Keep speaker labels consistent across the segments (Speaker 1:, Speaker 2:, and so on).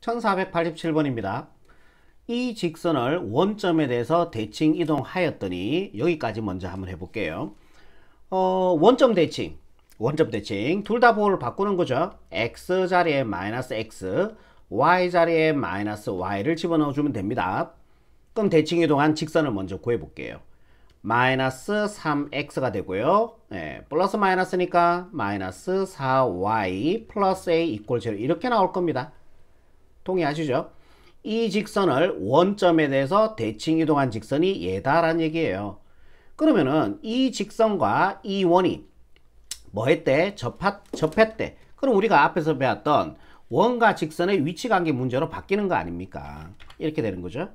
Speaker 1: 1487번입니다. 이 직선을 원점에 대해서 대칭 이동하였더니 여기까지 먼저 한번 해볼게요. 원점 대칭 둘 다 보호를 바꾸는 거죠. x 자리에 마이너스 x, y 자리에 마이너스 y를 집어넣어 주면 됩니다. 그럼 대칭 이동한 직선을 먼저 구해 볼게요. 마이너스 3x가 되고요. 플러스 마이너스니까 마이너스 4y 플러스 a 이퀄 0 이렇게 나올 겁니다. 동의하시죠? 이 직선을 원점에 대해서 대칭 이동한 직선이 얘다라는 얘기예요. 그러면은 이 직선과 이 원이 뭐 했대? 접했대. 그럼 우리가 앞에서 배웠던 원과 직선의 위치관계 문제로 바뀌는 거 아닙니까? 이렇게 되는 거죠.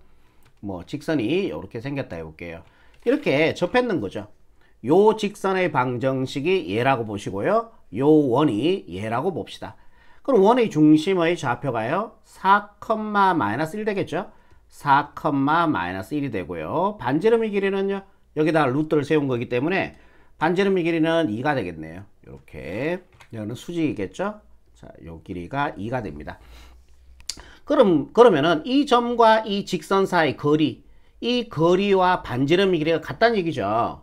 Speaker 1: 뭐 직선이 이렇게 생겼다 해볼게요. 이렇게 접했는 거죠. 요 직선의 방정식이 얘라고 보시고요. 요 원이 얘라고 봅시다. 그럼 원의 중심의 좌표가요 4,-1 되겠죠. 4,-1이 되고요. 반지름의 길이는요 여기다 루트를 세운 거기 때문에 반지름의 길이는 2가 되겠네요. 이렇게 여기는 수직이겠죠. 자, 요 길이가 2가 됩니다. 그러면은 이 점과 이 직선 사이 거리, 이 거리와 반지름의 길이가 같다는 얘기죠.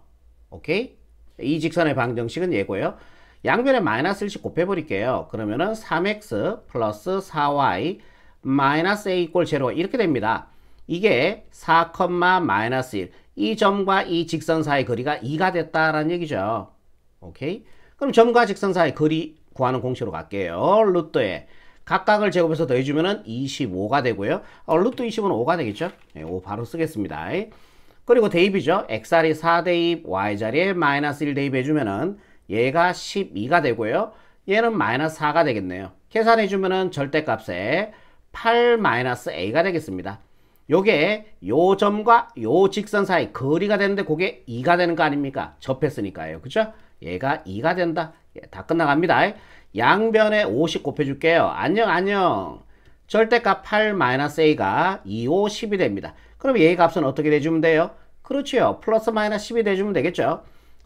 Speaker 1: 오케이? 이 직선의 방정식은 얘고요. 양변에 마이너스 1씩 곱해버릴게요. 그러면은 3x 플러스 4y 마이너스 a 이퀄 0 이렇게 됩니다. 이게 4,-1 이 점과 이 직선 사이 거리가 2가 됐다라는 얘기죠. 오케이? 그럼 점과 직선 사이 거리 구하는 공식으로 갈게요. 루트에 각각을 제곱해서 더해주면은 25가 되고요. 루트 20은 5가 되겠죠. 5 바로 쓰겠습니다. 그리고 대입이죠. x자리 4 대입, y자리에 마이너스 1 대입해주면은 얘가 12가 되고요. 얘는 마이너스 4가 되겠네요. 계산해주면은 절대값에 8-a가 되겠습니다. 요게 요 점과 요 직선 사이 거리가 되는데 그게 2가 되는 거 아닙니까? 접했으니까요. 그죠? 얘가 2가 된다. 다 끝나갑니다. 양변에 50 곱해줄게요. 안녕. 절대값 8-a가 2, 5, 10이 됩니다. 그럼 얘 값은 어떻게 대주면 돼요? 그렇죠. 플러스 마이너스 10이 대주면 되겠죠.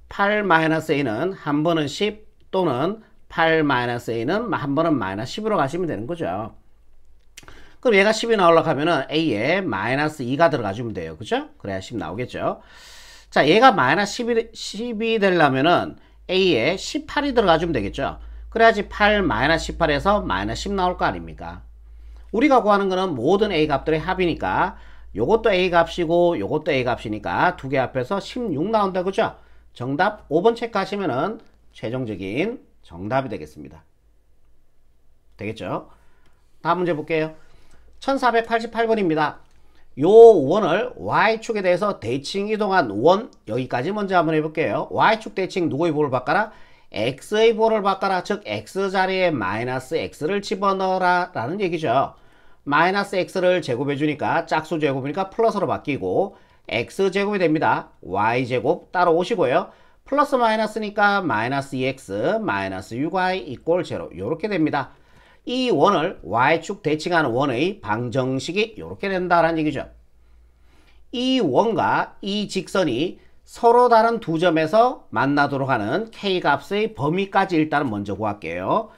Speaker 1: 8-a는 한 번은 10 또는 8-a는 한 번은 마이너스 10으로 가시면 되는 거죠. 그럼 얘가 10이 나오려고 하면은 a에 마이너스 2가 들어가주면 돼요. 그죠? 그래야 10 나오겠죠. 자, 얘가 마이너스 10이 되려면은 a에 18이 들어가주면 되겠죠. 그래야지 8-18에서 마이너스 10 나올 거 아닙니까? 우리가 구하는 거는 모든 a 값들의 합이니까 요것도 a 값이고 요것도 a 값이니까 두 개 합해서 16 나온다. 그죠? 정답 5번 체크하시면은 최종적인 정답이 되겠습니다. 되겠죠? 다음 문제 볼게요. 1488번입니다. 요 원을 y축에 대해서 대칭 이동한 원 여기까지 먼저 한번 해볼게요. y축 대칭 누구의 보호를 바꿔라? x의 보호를 바꿔라. 즉 x자리에 마이너스 x를 집어넣어라 라는 얘기죠. 마이너스 x를 제곱해 주니까 짝수 제곱이니까 플러스로 바뀌고 x제곱이 됩니다. y제곱 따로 오시고요. 플러스 마이너스니까 마이너스 2x 마이너스 6y 이퀄 0 이렇게 됩니다. 이 원을 y축 대칭하는 원의 방정식이 이렇게 된다라는 얘기죠. 이 원과 이 직선이 서로 다른 두 점에서 만나도록 하는 k값의 범위까지 일단은 먼저 구할게요.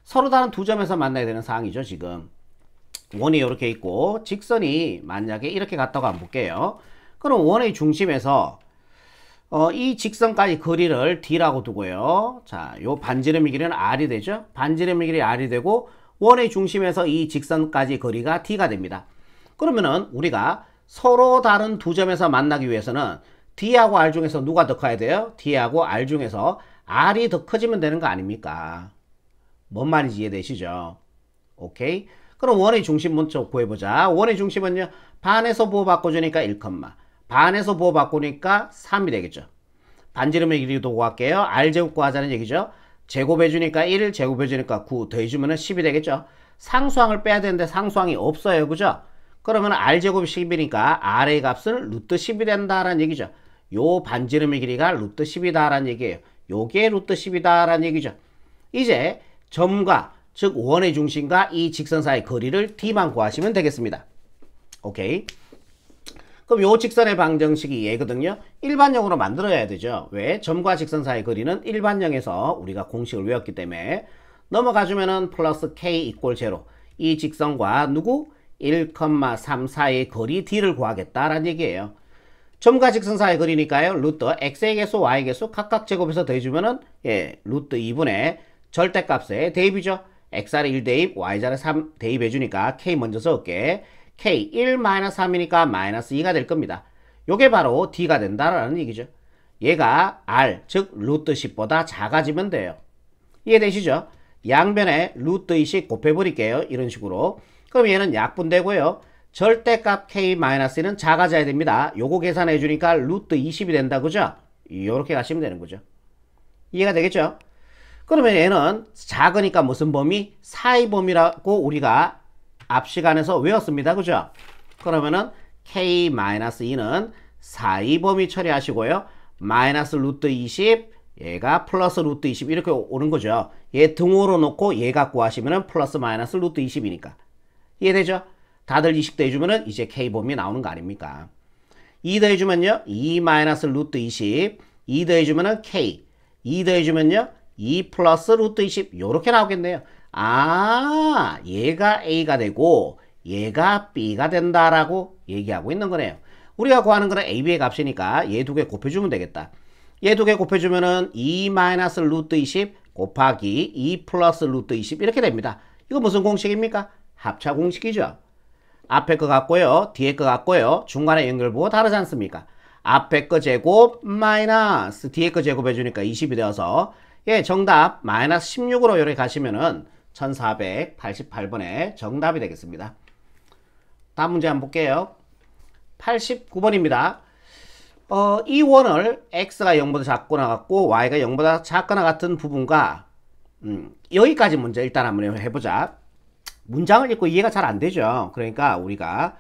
Speaker 1: 서로 다른 두 점에서 만나야 되는 상황이죠. 지금 원이 이렇게 있고 직선이 만약에 이렇게 갔다고 한번 볼게요. 그럼 원의 중심에서 이 직선까지 거리를 d라고 두고요. 자, 요 반지름의 길이는 r이 되죠. 반지름의 길이 r이 되고 원의 중심에서 이 직선까지 거리가 d가 됩니다. 그러면은 우리가 서로 다른 두 점에서 만나기 위해서는 d하고 r 중에서 누가 더 커야 돼요? d하고 r 중에서 r이 더 커지면 되는 거 아닙니까? 뭔 말인지 이해되시죠? 오케이? 그럼 원의 중심 먼저 구해보자. 원의 중심은요. 반에서 보호 바꿔주니까 1, 반에서 보호 바꾸니까 3이 되겠죠. 반지름의 길이도 구할게요. r제곱 구하자는 얘기죠. 제곱해주니까 1, 제곱해주니까 9, 더해주면 10이 되겠죠. 상수항을 빼야 되는데 상수항이 없어요. 그죠? 그러면 r제곱이 10이니까 r의 값은 루트 10이 된다라는 얘기죠. 요 반지름의 길이가 루트 10이다라는 얘기예요. 요게 루트 10이다라는 얘기죠. 이제 점과 즉 원의 중심과 이 직선 사이 거리를 d만 구하시면 되겠습니다. 오케이. 그럼 요 직선의 방정식이 얘거든요. 일반형으로 만들어야 되죠. 왜? 점과 직선 사이 거리는 일반형에서 우리가 공식을 외웠기 때문에 넘어가주면은 플러스 k 이퀄 0 이 직선과 누구? 1,3 사이의 거리 d를 구하겠다라는 얘기예요. 점과 직선 사이의 거리니까요. 루트 x의 개수, y의 개수 각각 제곱해서 더해주면은 루트 2분의 절대값의 대입이죠. xr에 1 대입, y자를 3 대입해주니까 k 먼저 써올게. k 1-3이니까 마이너스 2가 될 겁니다. 요게 바로 d가 된다라는 얘기죠. 얘가 r, 즉 루트 10보다 작아지면 돼요. 이해되시죠? 양변에 루트 2씩 곱해버릴게요. 이런 식으로. 그럼 얘는 약분되고요. 절대값 k-1은 작아져야 됩니다. 요거 계산해 주니까 루트 20이 된다. 그죠? 요렇게 가시면 되는 거죠. 이해가 되겠죠? 그러면 얘는 작으니까 무슨 범위? 사이 범위라고 우리가 앞 시간에서 외웠습니다. 그죠? 그러면은 k-2는 사이 범위 처리하시고요. 마이너스 루트 20, 얘가 플러스 루트 20 이렇게 오는 거죠. 얘 등호로 놓고 얘 갖고 하시면은 플러스 마이너스 루트 20이니까. 이해되죠? 다들 20 더해주면은 이제 k 범위 나오는 거 아닙니까? 2 더해주면요. 2 마이너스 루트 20, 2 더해주면은 k, 2 더해주면요. 2 플러스 루트 20 요렇게 나오겠네요. 아, 얘가 a가 되고 얘가 b가 된다라고 얘기하고 있는 거네요. 우리가 구하는 거는 ab의 값이니까 얘 두 개 곱해주면 되겠다. 얘 두 개 곱해주면은 2 마이너스 루트 20 곱하기 2 플러스 루트 20 이렇게 됩니다. 이거 무슨 공식입니까? 합차 공식이죠. 앞에 거 같고요. 뒤에 거 같고요. 중간에 연결부호 다르지 않습니까? 앞에 거 제곱 마이너스 뒤에 거 제곱해주니까 20이 되어서 정답 마이너스 16으로 이렇게 가시면은 1488번의 정답이 되겠습니다. 다음 문제 한번 볼게요. 89번입니다. 이 원을 x가 0보다 작거나 같고 y가 0보다 작거나 같은 부분과 여기까지 문제 일단 한번 해보자. 문장을 읽고 이해가 잘 안 되죠. 그러니까 우리가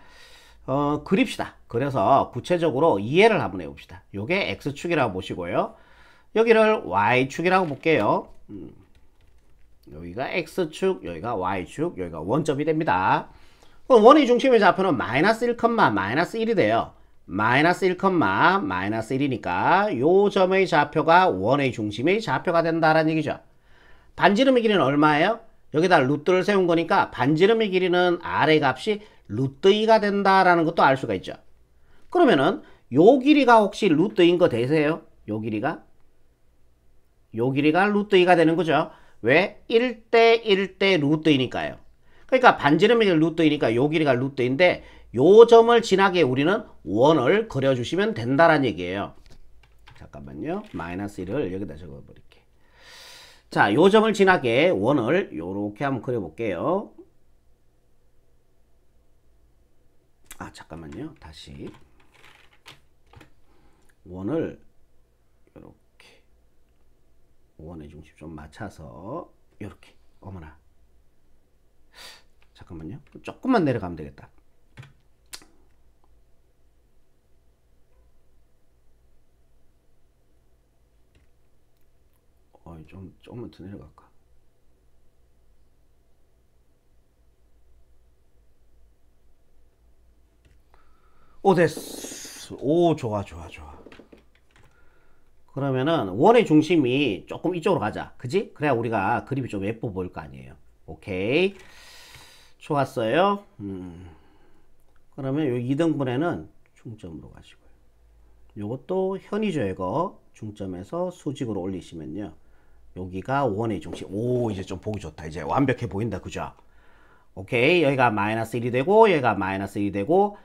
Speaker 1: 그립시다. 그래서 구체적으로 이해를 한번 해봅시다. 요게 x축이라고 보시고요. 여기를 y축이라고 볼게요. 여기가 x축, 여기가 y축, 여기가 원점이 됩니다. 그럼 원의 중심의 좌표는 마이너스 1, 마이너스 1이 돼요. 마이너스 1, 마이너스 1이니까 요 점의 좌표가 원의 중심의 좌표가 된다라는 얘기죠. 반지름의 길이는 얼마예요? 여기다 루트를 세운 거니까 반지름의 길이는 r의 값이 루트 2가 된다라는 것도 알 수가 있죠. 그러면은 요 길이가 혹시 루트 2인 거 되세요? 요 길이가 루트 2가 되는 거죠. 왜? 1대 1대 루트 2니까요. 그러니까 반지름의 길이 루트 2니까 요 길이가 루트 2인데 요 점을 지나게 우리는 원을 그려주시면 된다라는 얘기예요. 잠깐만요. 마이너스 1을 여기다 적어버릴게. 자, 요 점을 지나게 원을 요렇게 한번 그려볼게요. 아, 잠깐만요. 다시. 원을 요렇게. 원의 중심 좀 맞춰서 요렇게. 어머나. 잠깐만요. 조금만 내려가면 되겠다. 조금만 더 내려갈까? 오, 됐어. 오, 좋아. 그러면은 원의 중심이 조금 이쪽으로 가자. 그지? 그래야 우리가 그림이 좀 예뻐 보일 거 아니에요. 오케이. 좋았어요. 그러면 요 2등분에는 중점으로 가시고요. 요것도 현이죠. 이거 중점에서 수직으로 올리시면요. 여기가 원의 중심. 오, 이제 좀 보기 좋다. 이제 완벽해 보인다. 그죠? 오케이. 여기가 마이너스 1이 되고 여기가 마이너스 1이 되고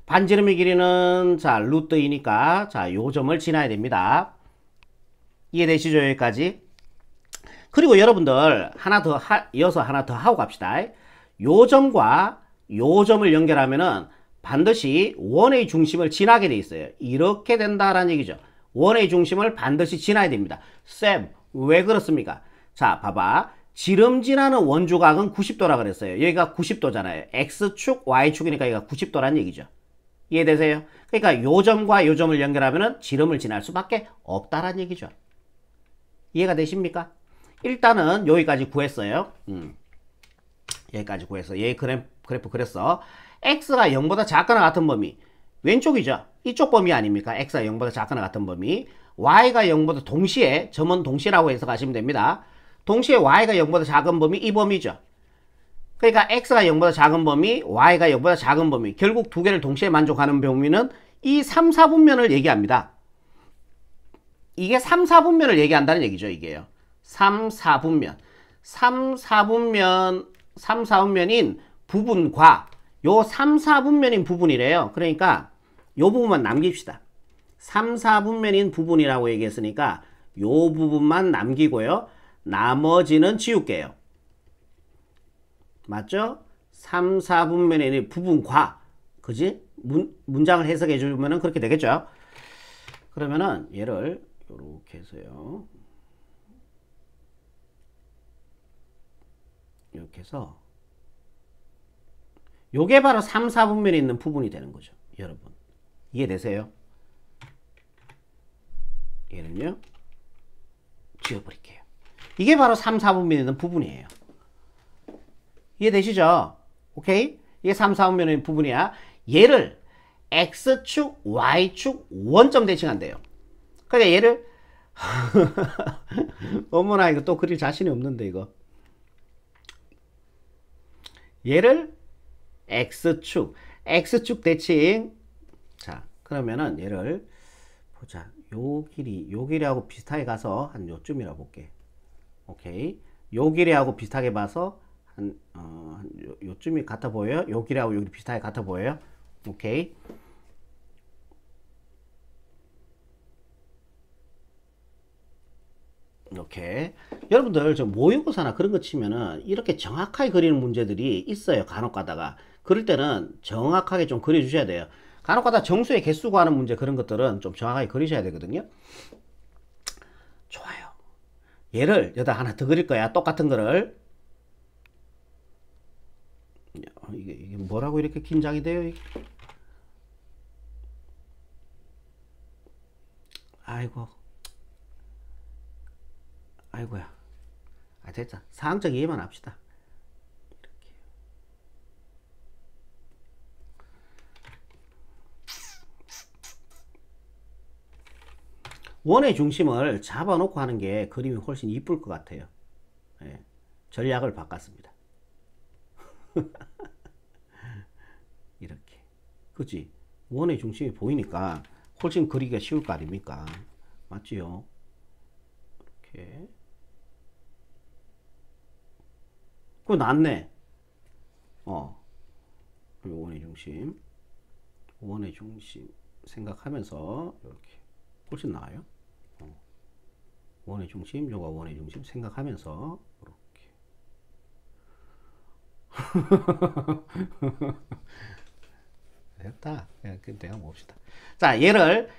Speaker 1: 반지름의 길이는 자 루트 2니까 자 요 점을 지나야 됩니다. 이해되시죠? 여기까지. 그리고 여러분들 이어서 하나 더 하고 갑시다. 요 점과 요 점을 연결하면은 반드시 원의 중심을 지나게 돼 있어요. 이렇게 된다라는 얘기죠. 원의 중심을 반드시 지나야 됩니다. 쌤, 왜 그렇습니까? 자, 봐봐. 지름 지나는 원주각은 90도라 그랬어요. 여기가 90도잖아요. X축, Y축이니까 여기가 90도란 얘기죠. 이해되세요? 그러니까 요 점과 요 점을 연결하면은 지름을 지날 수밖에 없다란 얘기죠. 이해가 되십니까? 일단은 여기까지 구했어요. 여기까지 구했어. 얘 그래프 그렸어. X가 0보다 작거나 같은 범위. 왼쪽이죠. 이쪽 범위 아닙니까? X가 0보다 작거나 같은 범위. Y가 0보다 동시에, 점은 동시라고 해서 가시면 됩니다. 동시에 Y가 0보다 작은 범위, 이 범위죠. 그러니까 x가 0보다 작은 범위, y가 0보다 작은 범위, 결국 두 개를 동시에 만족하는 범위는 이 3, 4분면을 얘기합니다. 이게 3, 4분면을 얘기한다는 얘기죠. 이게요. 3, 4분면. 3, 4분면인 부분과 요 3, 4분면인 부분이래요. 그러니까 요 부분만 남깁시다. 3, 4분면인 부분이라고 얘기했으니까 요 부분만 남기고요. 나머지는 지울게요. 맞죠? 3, 4분면의 부분과, 그지? 문장을 해석해 주면 그렇게 되겠죠? 그러면은 얘를 요렇게 해서요. 이렇게 해서 요게 바로 3, 4분면에 있는 부분이 되는 거죠. 여러분. 이해되세요? 얘는요. 지워버릴게요. 이게 바로 3, 4분면에 있는 부분이에요. 이해되시죠? 오케이? 이게 3, 4분면에 있는 부분이야. 얘를 X축, Y축 원점 대칭한대요. 그러니까 얘를 어머나 이거 또 그릴 자신이 없는데 이거. 얘를 X축 대칭. 자, 그러면은 얘를 보자. 요 길이하고 비슷하게 가서 한 요쯤이라 볼게. 오케이. 요 길이하고 비슷하게 봐서 요쯤이 같아 보여요? 요 길이하고 요 길이 비슷하게 같아 보여요? 오케이. 이렇게 여러분들 저 모의고사나 그런 거 치면은 이렇게 정확하게 그리는 문제들이 있어요. 간혹 가다가 그럴 때는 정확하게 좀 그려 주셔야 돼요. 간혹 가다 정수의 개수 구하는 문제 그런 것들은 좀 정확하게 그리셔야 되거든요. 좋아요. 얘를 여기다 하나 더 그릴 거야. 똑같은 거를. 이게 뭐라고 이렇게 긴장이 돼요? 아이고. 아이고야. 아, 됐다. 사항적 이해만 합시다. 이렇게. 원의 중심을 잡아놓고 하는 게 그림이 훨씬 이쁠 것 같아요. 예, 전략을 바꿨습니다. 이렇게. 그치? 원의 중심이 보이니까 훨씬 그리기가 쉬울 거 아닙니까? 맞지요? 이렇게. 그거 낫네. 원의 중심 생각하면서 이렇게 훨씬 나아요. 원의 중심, 요가 원의 중심 생각하면서 이렇게. 됐다. 그냥 내가 봅시다. 자, 얘를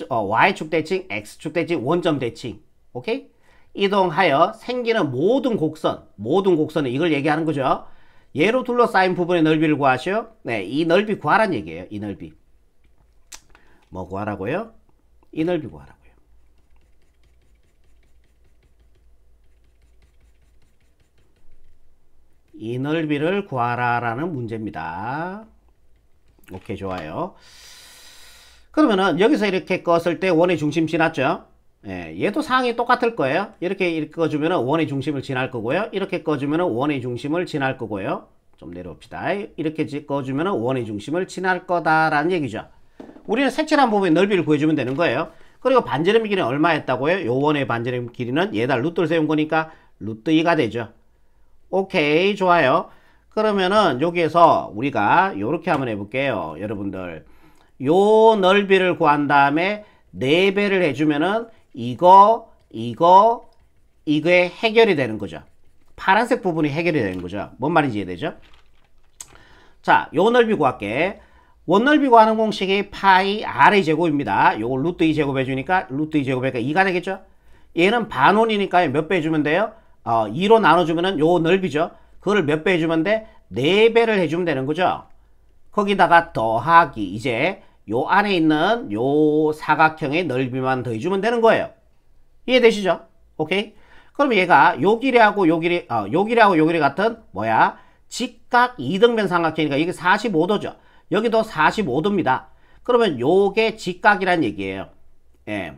Speaker 1: Y축 대칭, X축 대칭, 원점 대칭. 오케이? 이동하여 생기는 모든 곡선은 이걸 얘기하는 거죠. 얘로 둘러싸인 부분의 넓이를 구하시오. 네, 이 넓이 구하란 얘기예요. 이 넓이. 뭐 구하라고요? 이 넓이 구하라고요. 이 넓이를 구하라라는 문제입니다. 오케이, 좋아요. 그러면은 여기서 이렇게 껐을 때 원의 중심 지났죠? 예, 얘도 상황이 똑같을 거예요. 이렇게 꺼주면 원의 중심을 지날 거고요. 이렇게 꺼주면 원의 중심을 지날 거고요. 좀 내려옵시다. 이렇게 꺼주면 원의 중심을 지날 거다라는 얘기죠. 우리는 색칠한 부분의 넓이를 구해주면 되는 거예요. 그리고 반지름 길이는 얼마였다고요? 요 원의 반지름 길이는 얘다 루트를 세운 거니까 루트 2가 되죠. 오케이, 좋아요. 그러면은 여기에서 우리가 요렇게 한번 해볼게요. 여러분들 요 넓이를 구한 다음에 4배를 해주면은 이거의 해결이 되는 거죠. 파란색 부분이 해결이 되는 거죠. 뭔 말인지 이해되죠? 자, 요 넓이 구할게. 원넓이 구하는 공식이 파이 r의 제곱입니다. 요걸 루트 2 제곱 해주니까 루트 2 제곱이니까 2가 되겠죠? 얘는 반원이니까 몇 배 해주면 돼요? 2로 나눠주면은 요 넓이죠. 그거를 몇 배 해주면 돼? 4배를 해주면 되는 거죠. 거기다가 더하기 이제 요 안에 있는 요 사각형의 넓이만 더해주면 되는 거예요. 이해되시죠? 오케이? 그럼 얘가 요 길이하고 요 길이, 요 길이하고 요 길이 같은 뭐야? 직각 이등변 삼각형이니까 이게 45도죠. 여기도 45도입니다. 그러면 요게 직각이란 얘기예요. 예.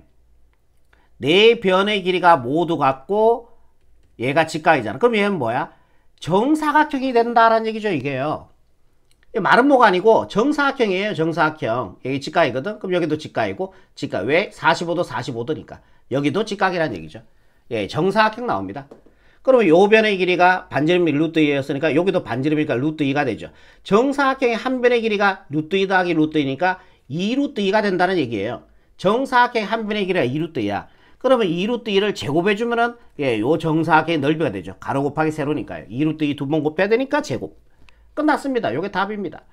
Speaker 1: 네 변의 길이가 모두 같고 얘가 직각이잖아. 그럼 얘는 뭐야? 정사각형이 된다라는 얘기죠, 이게요. 말은 뭐가 아니고 정사각형이에요, 정사각형. 여기 직각이거든. 그럼 여기도 직각이고, 직각. 왜? 45도 45도니까. 여기도 직각이라는 얘기죠. 예, 정사각형 나옵니다. 그러면 요 변의 길이가 반지름이 루트 2였으니까 여기도 반지름이니까 루트 2가 되죠. 정사각형의 한 변의 길이가 루트 2 더하기 루트 2니까 2 루트 2가 된다는 얘기예요. 정사각형의 한 변의 길이가 2 루트 2야. 그러면 2 루트 2를 제곱해주면은, 예, 요 정사각형의 넓이가 되죠. 가로 곱하기 세로니까요. 2 루트 2 두 번 곱해야 되니까 제곱. 끝났습니다. 요게 답입니다.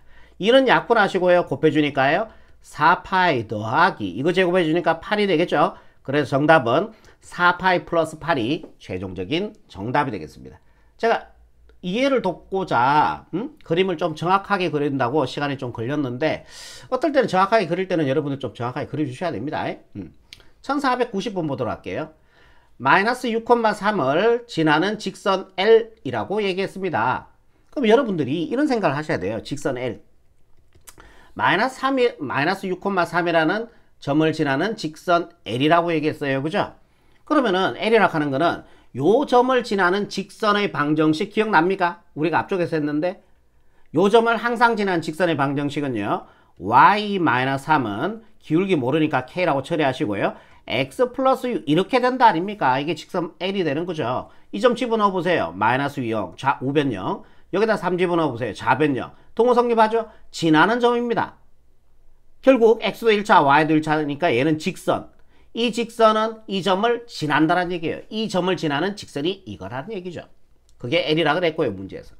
Speaker 1: 2는 약분하시고요. 곱해주니까요. 4파이 더하기, 이거 제곱해주니까 8이 되겠죠. 그래서 정답은 4파이 플러스 8이 최종적인 정답이 되겠습니다. 제가 이해를 돕고자 그림을 좀 정확하게 그린다고 시간이 좀 걸렸는데, 어떨 때는 정확하게 그릴 때는 여러분들 좀 정확하게 그려주셔야 됩니다. 1490번 보도록 할게요. 마이너스 6,3을 지나는 직선 L이라고 얘기했습니다. 그럼 여러분들이 이런 생각을 하셔야 돼요. 직선 L. 마이너스 6,3이라는 점을 지나는 직선 L이라고 얘기했어요. 그죠? 그러면은 L이라고 하는 거는 요 점을 지나는 직선의 방정식 기억납니까? 우리가 앞쪽에서 했는데, 요 점을 항상 지나는 직선의 방정식은요, y-3은 기울기 모르니까 k라고 처리하시고요, x 플러스 6 이렇게 된다 아닙니까? 이게 직선 L이 되는 거죠. 이 점 집어넣어 보세요. 마이너스 0, 우변 0. 여기다 3 집어넣어 보세요. 좌변 0. 동호 성립하죠? 지나는 점입니다. 결국 x도 1차, y도 1차니까 얘는 직선. 이 직선은 이 점을 지난다는 얘기예요. 이 점을 지나는 직선이 이거라는 얘기죠. 그게 L이라 그랬고요, 문제에서.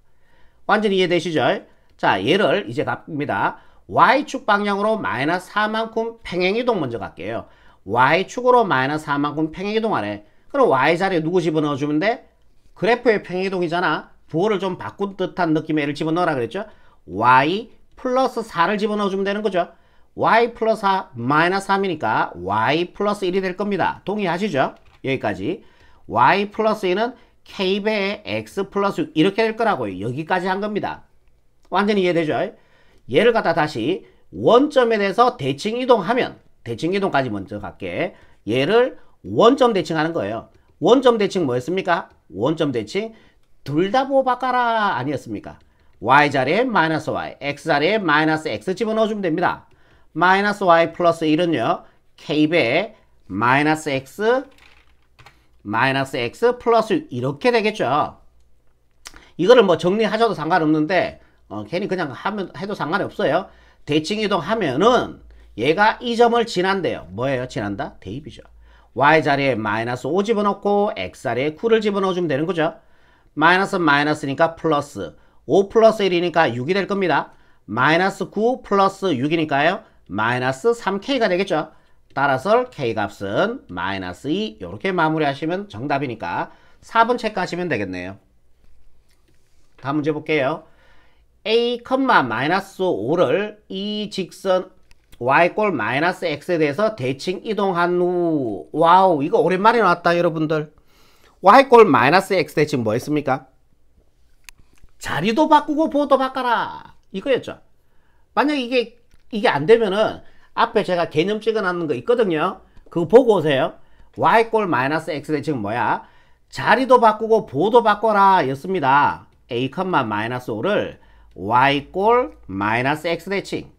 Speaker 1: 완전히 이해되시죠? 자, 얘를 이제 갑니다. y축 방향으로 마이너스 4만큼 평행이동 먼저 갈게요. y축으로 마이너스 4만큼 평행이동하래. 그럼 y자리에 누구 집어넣어주면 돼? 그래프의 평행이동이잖아. 부호를 좀 바꾼 듯한 느낌의 애를 집어넣으라 그랬죠? y 플러스 4를 집어넣어주면 되는 거죠. y 플러스 4 마이너스 3이니까 y 플러스 1이 될 겁니다. 동의하시죠? 여기까지. y 플러스 2는 k배의 x 플러스 6 이렇게 될 거라고요. 여기까지 한 겁니다. 완전히 이해되죠? 얘를 갖다 다시 원점에 대해서 대칭 이동하면, 대칭 이동까지 먼저 갈게. 얘를 원점 대칭하는 거예요. 원점 대칭 뭐였습니까? 원점 대칭 둘 다 부호 바꿔라 아니었습니까? y자리에 마이너스 y, x자리에 마이너스 x 집어넣어주면 됩니다. 마이너스 y 플러스 1은요, k배 마이너스 x 플러스 6 이렇게 되겠죠. 이거를 뭐 정리하셔도 상관없는데, 괜히 그냥 해도 상관이 없어요. 대칭 이동하면은 얘가 이 점을 지난대요. 뭐예요? 지난다? 대입이죠. y자리에 마이너스 5 집어넣고 x자리에 9를 집어넣어주면 되는 거죠. 마이너스니까 플러스 5 플러스 1이니까 6이 될 겁니다. 마이너스 9 플러스 6이니까요. 마이너스 3k가 되겠죠. 따라서 k값은 마이너스 2 이렇게 마무리하시면 정답이니까 4번 체크하시면 되겠네요. 다음 문제 볼게요. a, 마이너스 5를 이 직선 y꼴 마이너스 x에 대해서 대칭 이동한 후, 와우, 이거 오랜만에 나왔다 여러분들. y꼴 마이너스 x 대칭 뭐 했습니까? 자리도 바꾸고 보도 바꿔라 이거였죠. 만약 이게 안 되면은 앞에 제가 개념 찍어 놨는 거 있거든요. 그거 보고 오세요. y꼴 마이너스 x 대칭은 뭐야? 자리도 바꾸고 보도 바꿔라 였습니다. a, 마이너스 5를 y꼴 마이너스 x 대칭,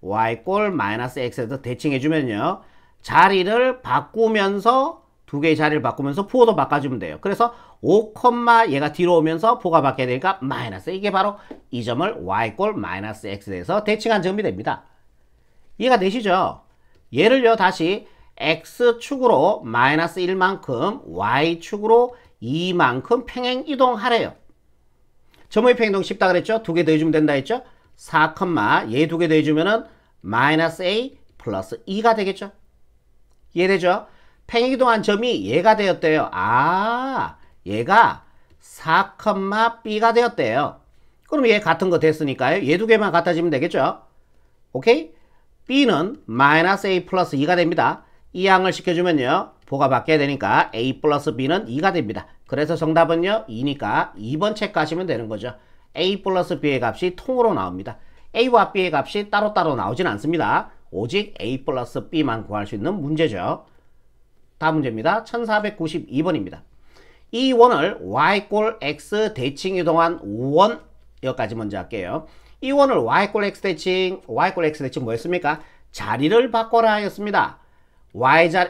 Speaker 1: y꼴 마이너스 x에서 대칭해주면요, 자리를 바꾸면서 두 개의 자리를 바꾸면서 부호도 바꿔주면 돼요. 그래서 5, 얘가 뒤로 오면서 부호가 바뀌어야 되니까 마이너스, 이게 바로 이 점을 y꼴 마이너스 x에서 대칭한 점이 됩니다. 이해가 되시죠? 얘를요 다시 x축으로 마이너스 1만큼 y축으로 2만큼 평행 이동하래요. 점의 평행이동 쉽다 그랬죠? 두 개 더해주면 된다 했죠? 4, 얘 두 개 더해주면은 마이너스 a 플러스 2가 되겠죠? 이해되죠? 평행이동한 점이 얘가 되었대요. 아, 얘가 4, b가 되었대요. 그럼 얘 같은 거 됐으니까요. 얘 두 개만 갖다 주면 되겠죠? 오케이? b는 마이너스 a 플러스 2가 됩니다. 이 항을 시켜주면요, 보가 바뀌어야 되니까 a 플러스 b는 2가 됩니다. 그래서 정답은요 2니까 2번 체크하시면 되는 거죠. a 플러스 b의 값이 통으로 나옵니다. a와 b의 값이 따로따로 나오진 않습니다. 오직 a 플러스 b만 구할 수 있는 문제죠. 다음 문제입니다. 1492번입니다. 이 원을 y꼴 x 대칭 이동한 원, 여기까지 먼저 할게요. 이 원을 y꼴 x 대칭 뭐였습니까? 자리를 바꿔라 하였습니다.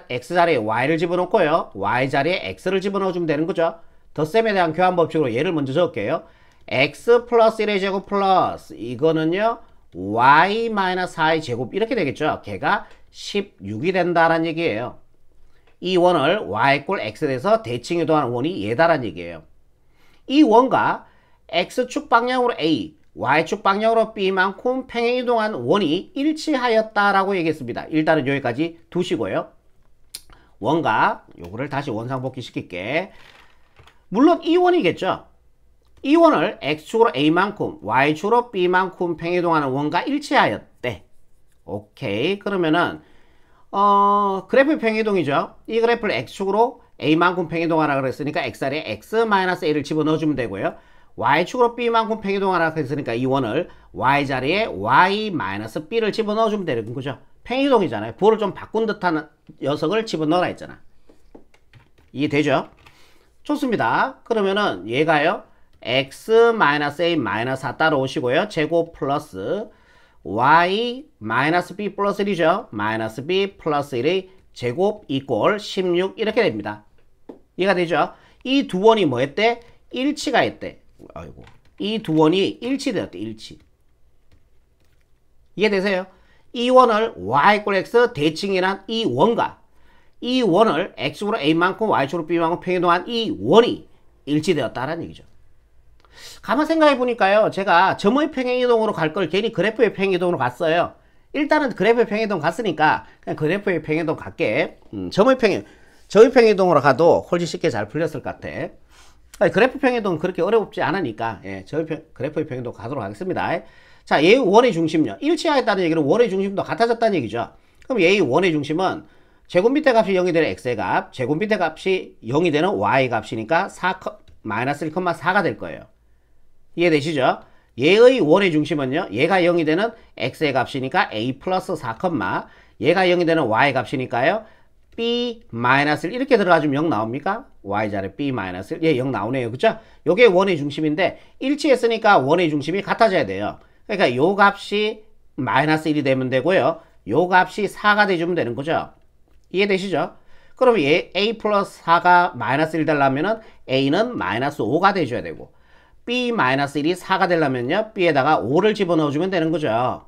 Speaker 1: x자리에 y를 집어넣고요. y자리에 x를 집어넣어주면 되는 거죠. 덧셈에 대한 교환 법칙으로 얘를 먼저 적을게요. x 플러스 1의 제곱 플러스 이거는요 y 마이너스 4의 제곱 이렇게 되겠죠. 걔가 16이 된다라는 얘기예요. 이 원을 y꼴 x에 대해서 대칭 이동하는 원이 얘다라는 얘기예요. 이 원과 x축 방향으로 a, y축 방향으로 b만큼 평행 이동한 원이 일치하였다라고 얘기했습니다. 일단은 여기까지 두시고요. 원과 요거를 다시 원상복귀 시킬게. 물론 이 원이겠죠. 이 원을 x축으로 a만큼 y축으로 b만큼 평행 이동하는 원과 일치하였대. 오케이. 그러면은 그래프 평행이동이죠. 이 그래프를 x축으로 a만큼 평행이동하라 그랬으니까 x자리에 x-a를 집어넣어주면 되고요. y축으로 b만큼 평행이동하라 그랬으니까 이 원을 y자리에 y-b를 집어넣어주면 되는 거죠. 평행이동이잖아요. 부호를 좀 바꾼 듯한 녀석을 집어넣어라 했잖아. 이해되죠? 좋습니다. 그러면은 얘가요. x-a-4 따라오시고요. 제곱 플러스 y b 플러스 1이죠. b 플러스 1의 제곱 이꼴 16 이렇게 됩니다. 이해가 되죠? 이 두 원이 뭐 했대? 일치가 했대. 아이고. 이 두 원이 일치되었대. 일치. 이해되세요? 이 원을 y꼴 x 대칭이란 이 원과 이 원을 x축으로 a만큼 y축으로 b만큼 평행이동한 이 원이 일치되었다라는 얘기죠. 가만 생각해 보니까요. 제가 점의 평행이동으로 갈 걸 괜히 그래프의 평행이동으로 갔어요. 일단은 그래프의 평행이동 갔으니까 그냥 그래프의 평행이동 갈게. 점의 평행이동으로 가도 훨씬 쉽게 잘 풀렸을 것 같아. 아니, 그래프 평행이동은 그렇게 어렵지 않으니까 그래프의 평행이동 가도록 하겠습니다. 자, 얘의 원의 중심요. 일치하였다는 얘기는 원의 중심도 같아졌다는 얘기죠. 그럼 얘의 원의 중심은 제곱 밑에 값이 0이 되는 x의 값, 제곱 밑에 값이 0이 되는 y 값이니까 마이너스 1,4가 될 거예요. 이해되시죠? 얘의 원의 중심은요. 얘가 0이 되는 x의 값이니까 a 플러스 4, 얘가 0이 되는 y 값이니까요. b 마이너스 1 이렇게 들어가주면 0 나옵니까? y자리 b 마이너스 1. 예, 0 나오네요. 그쵸? 요게 원의 중심인데 일치했으니까 원의 중심이 같아져야 돼요. 그러니까 요 값이 마이너스 1이 되면 되고요. 요 값이 4가 돼주면 되는 거죠. 이해되시죠? 그럼 얘 a 플러스 4가 마이너스 1 되려면은 a는 마이너스 5가 돼줘야 되고 b-1이 4가 되려면요. b에다가 5를 집어넣어주면 되는 거죠.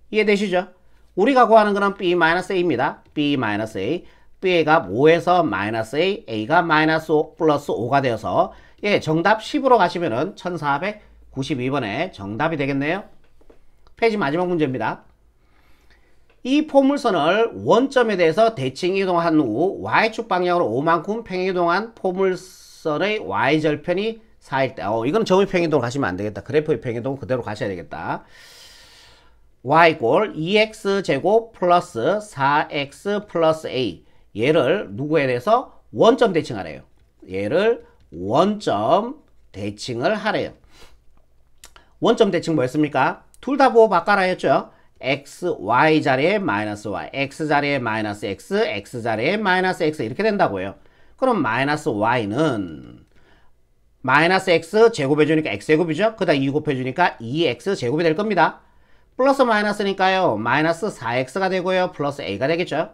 Speaker 1: 이해되시죠? 우리가 구하는 거는 b-a입니다. b-a. b의 값 5에서 마이너스 a, a가 마이너스 5 플러스 5가 되어서 예, 정답 10으로 가시면은 1492번에 정답이 되겠네요. 페이지 마지막 문제입니다. 이 포물선을 원점에 대해서 대칭 이동한 후 y축 방향으로 5만큼 평행이동한 포물선의 y절편이 4일 때, 이건 점의 평행이동으로 가시면 안 되겠다. 그래프의 평행이동 그대로 가셔야 되겠다. y = 2x제곱 플러스 4x 플러스 a. 얘를 누구에 대해서 원점 대칭하래요. 얘를 원점 대칭을 하래요. 원점 대칭 뭐였습니까? 둘 다 부호 바꿔라 했죠. x, y 자리에 마이너스 y, x 자리에 마이너스 x, x 자리에 마이너스 x 이렇게 된다고요. 그럼 마이너스 y는 마이너스 x 제곱해주니까 x제곱이죠. 그 다음 2 곱해주니까 2x 제곱이 될 겁니다. 플러스 마이너스니까요. 마이너스 4x가 되고요. 플러스 a가 되겠죠.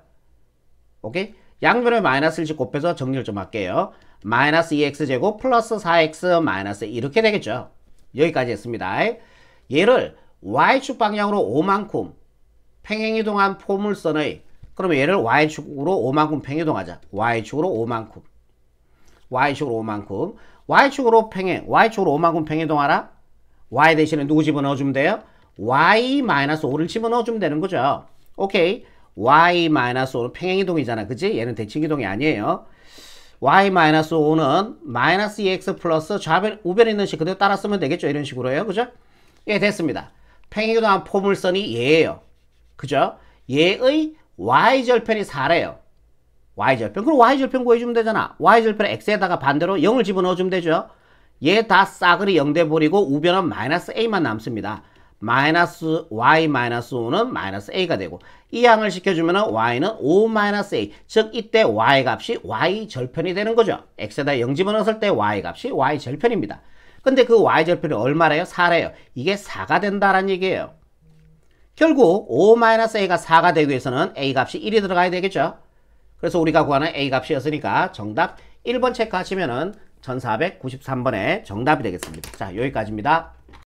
Speaker 1: 오케이? 양변에 마이너스를 곱해서 정리를 좀 할게요. 마이너스 2x 제곱 플러스 4x 마이너스 이렇게 되겠죠. 여기까지 했습니다. 얘를 y축 방향으로 5만큼 평행이동한 포물선의 그러면 얘를 y축으로 5만큼 평행이동하자. y축으로 5만큼 y축으로 5만큼 y축으로 5만큼 평행이동하라. y 대신에 누구 집어넣어주면 돼요? y-5를 집어넣어주면 되는 거죠. 오케이. y-5는 평행이동이잖아. 그치? 얘는 대칭이동이 아니에요. y-5는 마이너스 2x 플러스 좌변, 우변에 있는 식 그대로 따라 쓰면 되겠죠. 이런 식으로요. 그죠? 예, 됐습니다. 평행이동한 포물선이 얘예요. 그죠? 얘의 y절편이 4래요. y절편. 그럼 y절편 구해주면 되잖아. y절편 x에다가 반대로 0을 집어넣어주면 되죠. 얘 다 싸그리 0 돼버리고 우변은 마이너스 a만 남습니다. 마이너스 y 마이너스 5는 마이너스 a가 되고 이 양을 시켜주면 y는 5 마이너스 a 즉 이때 y 값이 y 절편이 되는 거죠. x에다 0 집어넣었을 때 y 값이 y 절편입니다. 근데 그 y 절편이 얼마래요? 4래요. 이게 4가 된다라는 얘기예요. 결국 5 마이너스 a가 4가 되기 위해서는 a 값이 1이 들어가야 되겠죠. 그래서 우리가 구하는 a 값이었으니까 정답 1번 체크하시면은 1493번에 정답이 되겠습니다. 자, 여기까지입니다.